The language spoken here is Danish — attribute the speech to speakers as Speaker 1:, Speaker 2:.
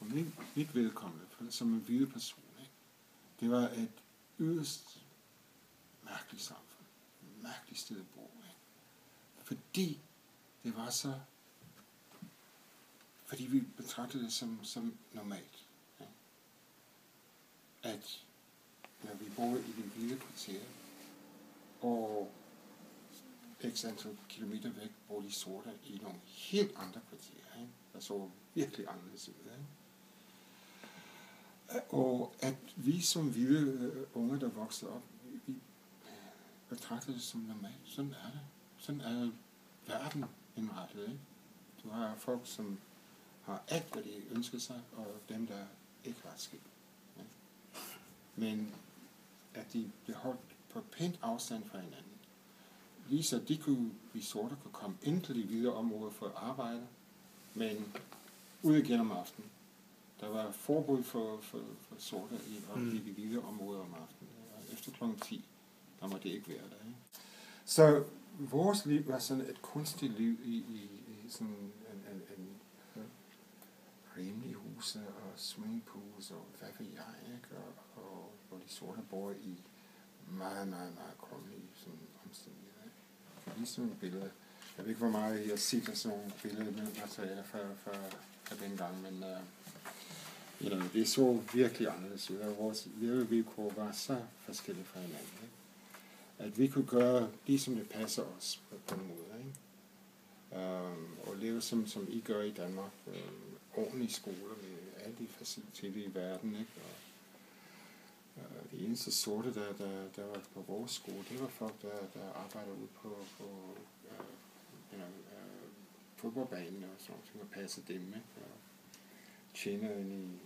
Speaker 1: for mit vedkommende, som en hvide person, ikke? Det var et yderst mærkeligt samfund. Et mærkeligt sted at bo, ikke? Fordi det var så... Fordi vi betragtede det som normalt. Ikke? At når vi boede i det hvide kvarter, og x antal kilometer væk boede de sorte i nogle helt andre kvarterer, ikke? Der så virkelig anderledes ud. Ikke? Og at vi som hvide unge, der voksede op, vi betragtede det som normalt. Sådan er det. Sådan er verden indrettet. Ikke? Du har folk, som har alt, hvad de ønsker sig, og dem, der ikke har skidt. Ikke? Men at de blev holdt på pænt afstand fra hinanden. Lige så vi sorte kunne komme ind til de hvide områder for at arbejde, men ud igen om aftenen. Der var forbud for sorte i de hvide områder om aftenen. Og efter kl. 10, der må det ikke være der. Ikke? Så vores liv var sådan et kunstigt liv i sådan en rimelig huse og swimmingpools og hvad ved jeg, ikke? Og hvor de sorte bor i meget, meget, meget krummelige omstændigheder. Lige sådan et billede. Jeg ved ikke, hvor meget jeg set af sådan nogle billedmaterialer fra dengang, men det så virkelig anderledes ud, og vores levevilkår var så forskellige fra hinanden. Ikke? At vi kunne gøre ligesom det passer os på en måde. Ikke? Og leve som I gør i Danmark. Ordentlige skoler med alle de faciliteter i verden. Ikke? Og det eneste sorte, der var på vores skole, det var folk, der arbejdede ude på fodboldbanen og sådan noget, og passede dem. Ikke? Og tjenerne i